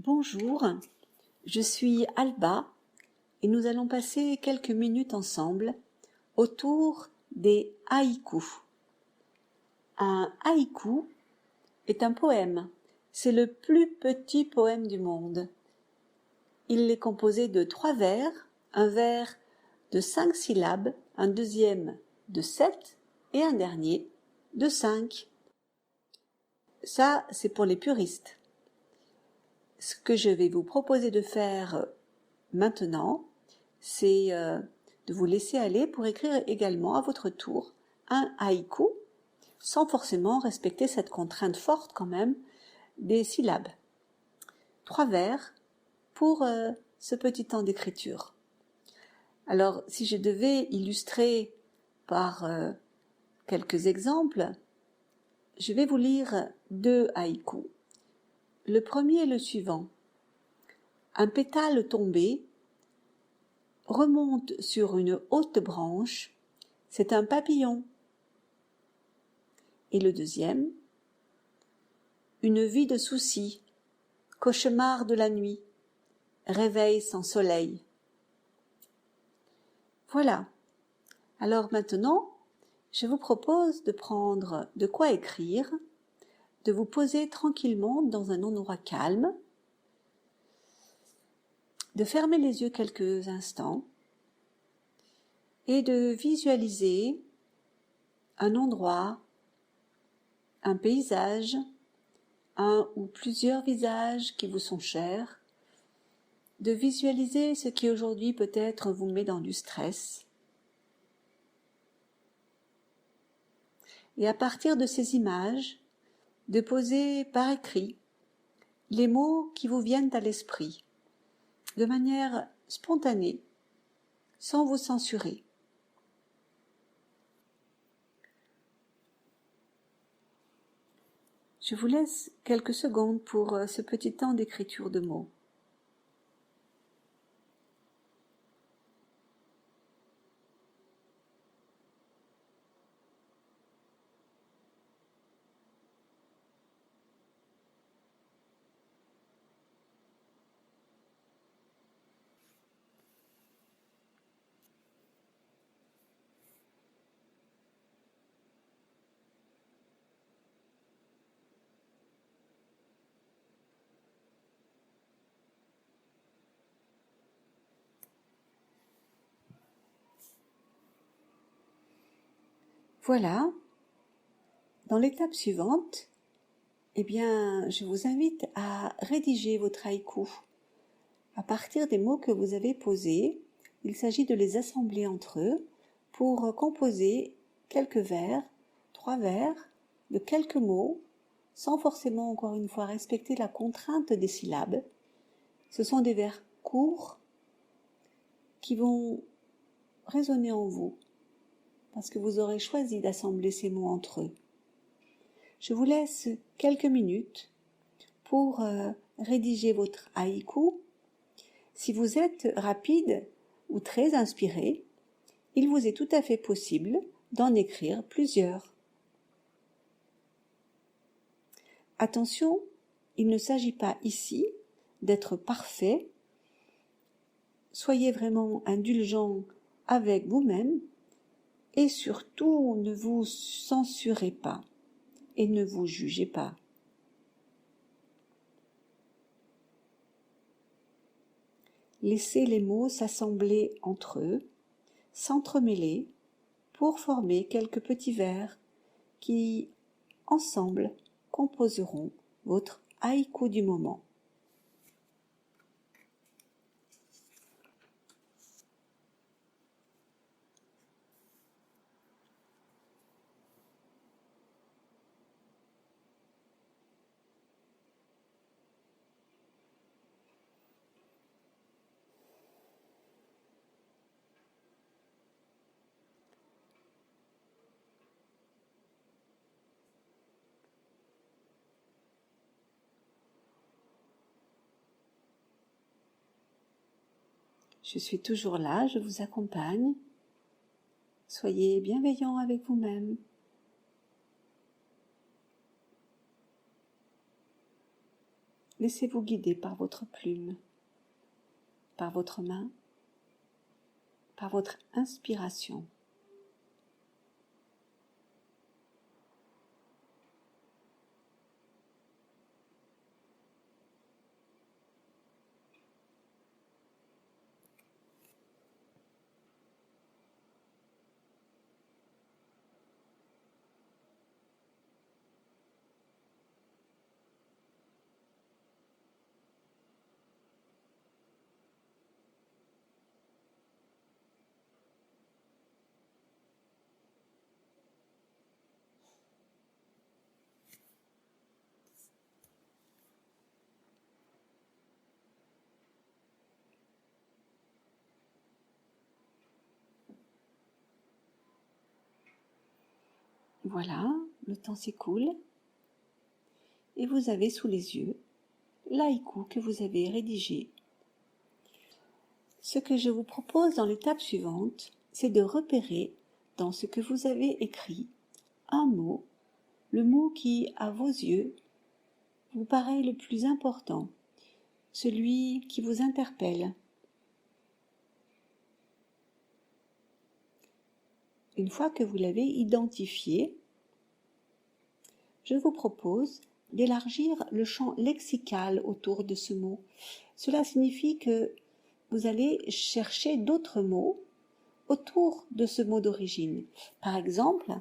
Bonjour, je suis Alba et nous allons passer quelques minutes ensemble autour des haïkus. Un haïku est un poème, c'est le plus petit poème du monde. Il est composé de 3 vers, un vers de 5 syllabes, un deuxième de 7 et un dernier de 5. Ça, c'est pour les puristes. Ce que je vais vous proposer de faire maintenant, c'est de vous laisser aller pour écrire également à votre tour un haïku, sans forcément respecter cette contrainte forte quand même des syllabes. 3 vers pour ce petit temps d'écriture. Alors, si je devais illustrer par quelques exemples, je vais vous lire 2 haïkus. Le premier est le suivant. Un pétale tombé remonte sur une haute branche, c'est un papillon. Et le deuxième, une vie de soucis, cauchemar de la nuit, réveil sans soleil. Voilà. Alors maintenant, je vous propose de prendre de quoi écrire, de vous poser tranquillement dans un endroit calme, de fermer les yeux quelques instants et de visualiser un endroit, un paysage, un ou plusieurs visages qui vous sont chers, de visualiser ce qui aujourd'hui peut-être vous met dans du stress. Et à partir de ces images, de poser par écrit les mots qui vous viennent à l'esprit, de manière spontanée, sans vous censurer. Je vous laisse quelques secondes pour ce petit temps d'écriture de mots. Voilà. Dans l'étape suivante, je vous invite à rédiger votre haïku. À partir des mots que vous avez posés, il s'agit de les assembler entre eux pour composer quelques vers, 3 vers, de quelques mots, sans forcément encore une fois respecter la contrainte des syllabes. Ce sont des vers courts qui vont résonner en vous, parce que vous aurez choisi d'assembler ces mots entre eux. Je vous laisse quelques minutes pour rédiger votre haïku. Si vous êtes rapide ou très inspiré, il vous est tout à fait possible d'en écrire plusieurs. Attention, il ne s'agit pas ici d'être parfait. Soyez vraiment indulgent avec vous-même et surtout ne vous censurez pas et ne vous jugez pas. Laissez les mots s'assembler entre eux, s'entremêler pour former quelques petits vers qui, ensemble, composeront votre haïku du moment. Je suis toujours là, je vous accompagne. Soyez bienveillant avec vous-même. Laissez-vous guider par votre plume, par votre main, par votre inspiration. Voilà, le temps s'écoule et vous avez sous les yeux l'haïku que vous avez rédigé. Ce que je vous propose dans l'étape suivante, c'est de repérer dans ce que vous avez écrit un mot, le mot qui, à vos yeux, vous paraît le plus important, celui qui vous interpelle. Une fois que vous l'avez identifié, je vous propose d'élargir le champ lexical autour de ce mot. Cela signifie que vous allez chercher d'autres mots autour de ce mot d'origine. Par exemple,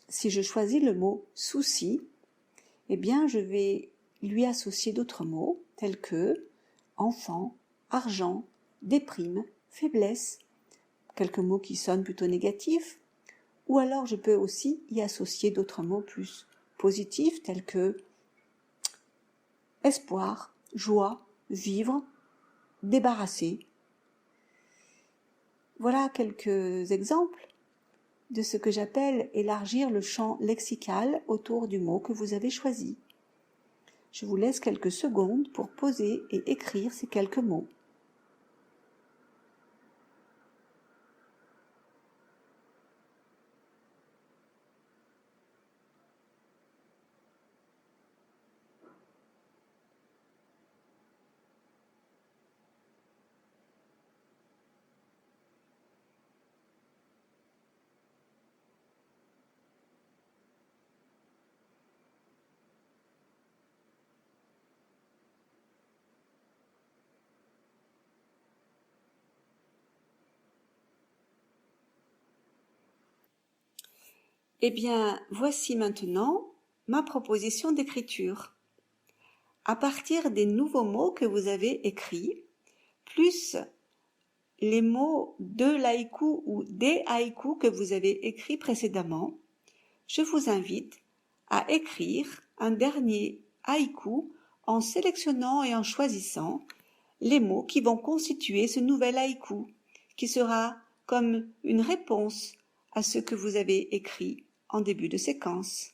si je choisis le mot souci, eh bien je vais lui associer d'autres mots tels que enfant, argent, déprime, faiblesse, quelques mots qui sonnent plutôt négatifs, ou alors je peux aussi y associer d'autres mots plus positifs tels que espoir, joie, vivre, débarrasser. Voilà quelques exemples de ce que j'appelle élargir le champ lexical autour du mot que vous avez choisi. Je vous laisse quelques secondes pour poser et écrire ces quelques mots. Eh bien, voici maintenant ma proposition d'écriture. À partir des nouveaux mots que vous avez écrits, plus les mots de l'haïku ou des haïkus que vous avez écrits précédemment, je vous invite à écrire un dernier haïku en sélectionnant et en choisissant les mots qui vont constituer ce nouvel haïku, qui sera comme une réponse à ce que vous avez écrit en début de séquence.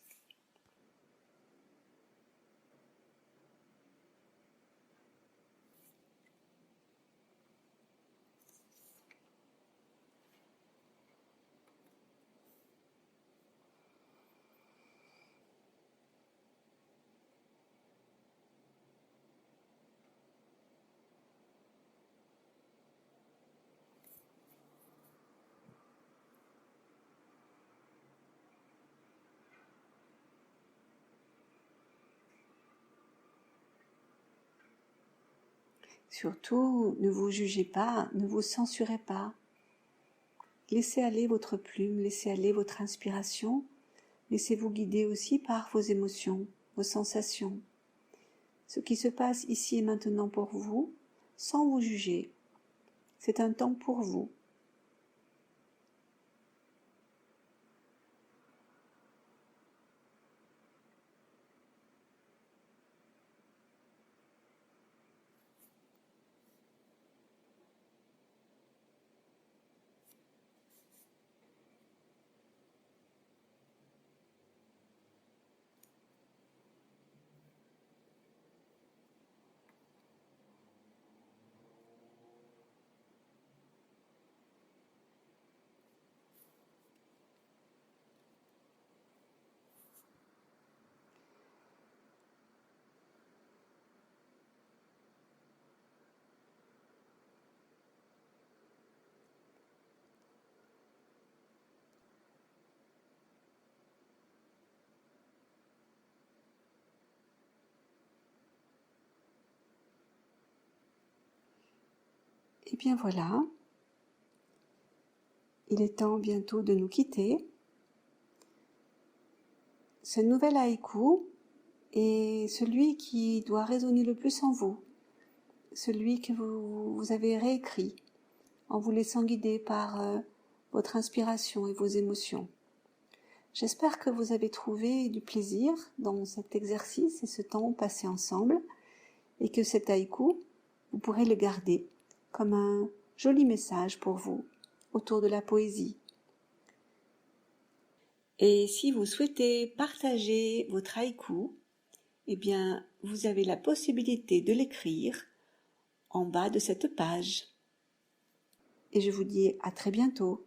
Surtout, ne vous jugez pas, ne vous censurez pas. Laissez aller votre plume, laissez aller votre inspiration, laissez-vous guider aussi par vos émotions, vos sensations. Ce qui se passe ici et maintenant pour vous, sans vous juger. C'est un temps pour vous. Et bien voilà, il est temps bientôt de nous quitter. Ce nouvel haïku est celui qui doit résonner le plus en vous, celui que vous avez réécrit en vous laissant guider par votre inspiration et vos émotions. J'espère que vous avez trouvé du plaisir dans cet exercice et ce temps passé ensemble, et que cet haïku, vous pourrez le garder comme un joli message pour vous autour de la poésie. Et si vous souhaitez partager votre haïku, eh bien, vous avez la possibilité de l'écrire en bas de cette page. Et je vous dis à très bientôt.